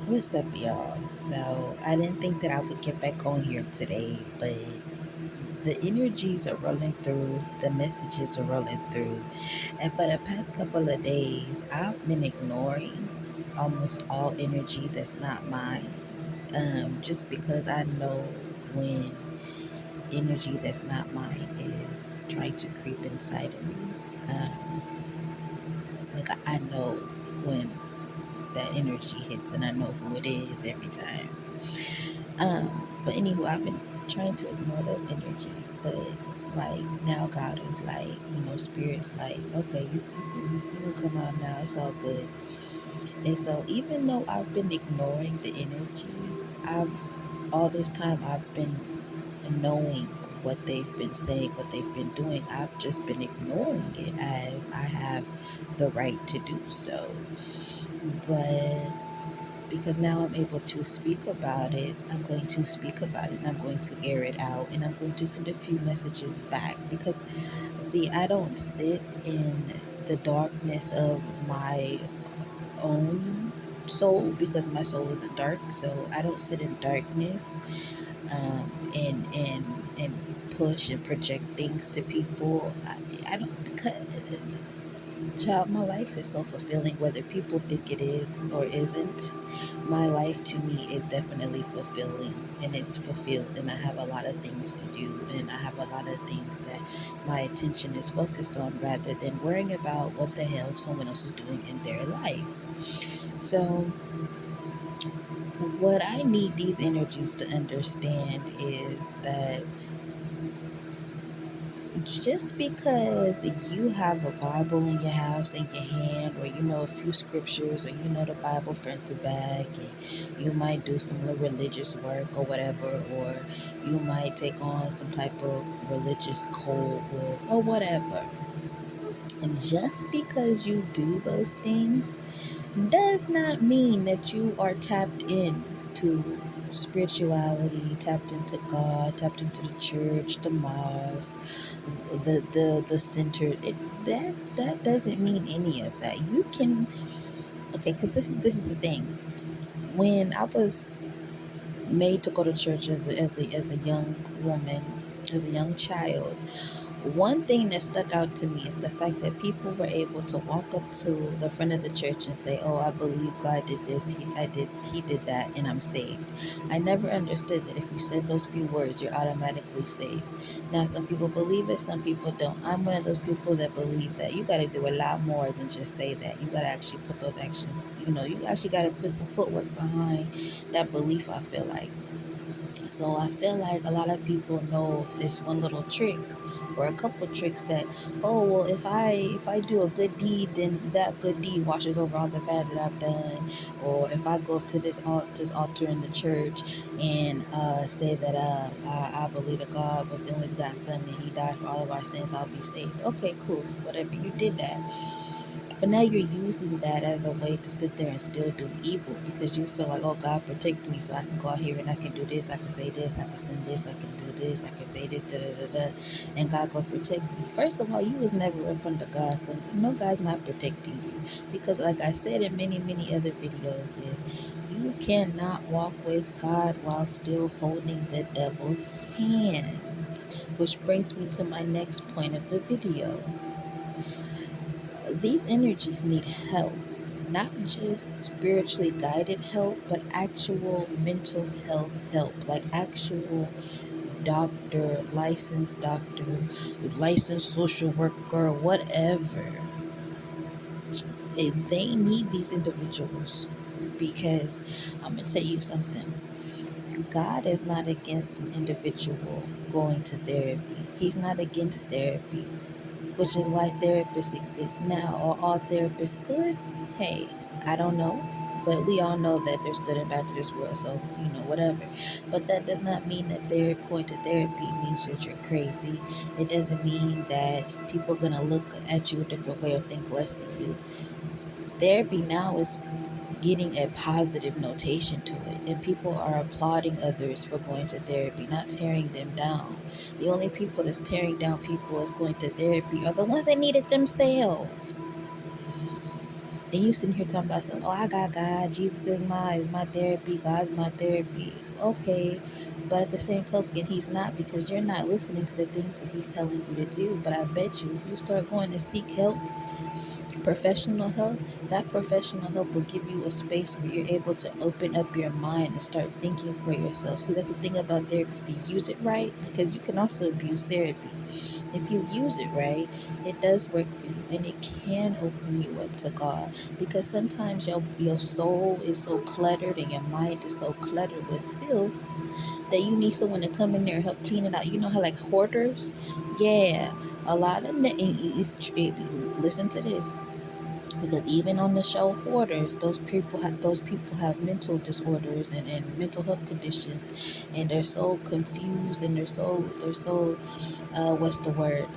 What's up, y'all? So, I didn't think that I would get back on here today, but the energies are rolling through, the messages are rolling through, and for the past couple of days, I've been ignoring almost all energy that's not mine, just because I know when energy that's not mine is trying to creep inside of me. I know when that energy hits, and I know who it is every time. But anywho, I've been trying to ignore those energies, but like now God is like, spirit's like, okay, you can come out now. It's all good. And so even though I've been ignoring the energies, I've all this time I've been knowing what they've been saying, what they've been doing. I've just been ignoring it as I have the right to do so. But because now I'm able to speak about it, I'm going to speak about it and I'm going to air it out and I'm going to send a few messages back because, see, I don't sit in the darkness of my own soul because my soul isn't dark. So I don't sit in darkness and push and project things to people. I don't because child, my life is so fulfilling, whether people think it is or isn't. My life to me is definitely fulfilling and it's fulfilled, and I have a lot of things to do, and I have a lot of things that my attention is focused on rather than worrying about what the hell someone else is doing in their life. So, what I need these energies to understand is that just because you have a Bible in your house in your hand, or you know a few scriptures, or you know the Bible front to back, and you might do some religious work or whatever, or you might take on some type of religious cult or whatever. And just because you do those things does not mean that you are tapped in to spirituality, tapped into God, tapped into the church, the mosque, the center. That doesn't mean any of that. You can, okay, because this is the thing. When I was made to go to church as a young woman, as a young child, one thing that stuck out to me is the fact that people were able to walk up to the front of the church and say, "Oh, I believe God did this, he did that, and I'm saved." I never understood that if you said those few words, you're automatically saved. Now, some people believe it, some people don't. I'm one of those people that believe that you got to do a lot more than just say that. You got to actually put those actions. You actually got to put some footwork behind that belief. I feel like. So I feel like a lot of people know this one little trick or a couple tricks that, oh well, if I do a good deed, then that good deed washes over all the bad that I've done. Or if I go up to this altar in the church and say that I believe that God was the only begotten Son and He died for all of our sins, I'll be saved. Okay, cool. Whatever, you did that. But now you're using that as a way to sit there and still do evil because you feel like, oh, God protect me so I can go out here and I can do this, I can say this, I can send this, I can do this, I can say this, da da da da, and God gonna protect me. First of all, you was never up under God, so no, God's not protecting you because, like I said in many other videos, is you cannot walk with God while still holding the devil's hand. Which brings me to my next point of the video. These energies need help, not just spiritually guided help, but actual mental health help, like actual doctor, licensed social worker, whatever. They need these individuals because I'm going to tell you something. God is not against an individual going to therapy. He's not against therapy, which is why therapists exist now. Are all therapists good? Hey, I don't know. But we all know that there's good and bad to this world, so, whatever. But that does not mean that they're going to therapy means that you're crazy. It doesn't mean that people are going to look at you a different way or think less of you. Therapy now is getting a positive notation to it, and people are applauding others for going to therapy, not tearing them down. The only people that's tearing down people that's going to therapy are the ones that need it themselves. And you sitting here talking about something, oh, I got God, Jesus is my therapy, God's my therapy. Okay, but at the same token, he's not, because you're not listening to the things that he's telling you to do. But I bet you if you start going to seek help, professional help, that professional help will give you a space where you're able to open up your mind and start thinking for yourself. See, that's the thing about therapy. If you use it right, because you can also abuse therapy. If you use it right, it does work for you, and it can open you up to God. Because sometimes your soul is so cluttered and your mind is so cluttered with filth that you need someone to come in there and help clean it out. You know how like hoarders, yeah, a lot of listen to this, because even on the show Hoarders, those people have mental disorders and mental health conditions, and they're so confused, and they're so what's the word,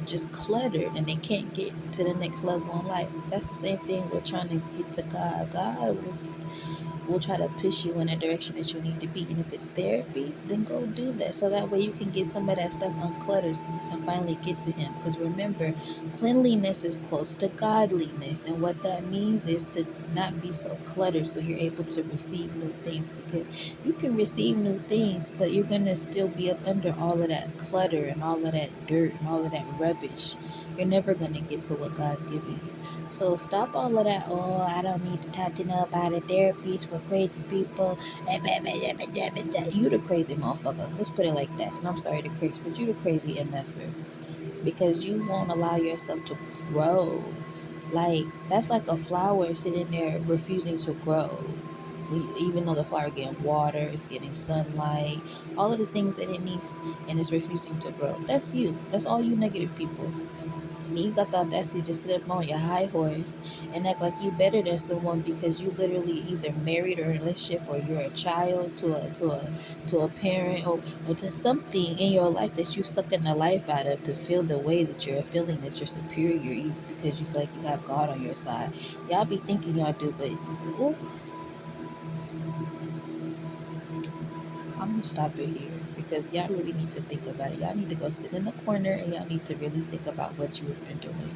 just cluttered, and they can't get to the next level in life. That's the same thing with trying to get to God will try to push you in a direction that you need to be. And if it's therapy, then go do that. So that way you can get some of that stuff uncluttered so you can finally get to him. Because remember, cleanliness is close to godliness. And what that means is to not be so cluttered so you're able to receive new things. Because you can receive new things, but you're going to still be up under all of that clutter and all of that dirt and all of that rubbish. You're never going to get to what God's giving you. So stop all of that. Oh, I don't need to talk to nobody. Therapies for crazy people. You the crazy motherfucker. Let's put it like that. And I'm sorry to curse, but you the crazy MFer. Because you won't allow yourself to grow. Like, that's like a flower sitting there refusing to grow. Even though the flower getting water, it's getting sunlight, all of the things that it needs, and it's refusing to grow. That's you. That's all you negative people. You got the audacity to sit up on your high horse and act like you better than someone because you literally either married or in a relationship, or you're a child to a parent, or to something in your life that you stuck in the life out of to feel the way that you're feeling, that you're superior, even because you feel like you have God on your side. Y'all be thinking y'all do, but ooh, I'm gonna stop it here because y'all really need to think about it. Y'all need to go sit in the corner and y'all need to really think about what you have been doing.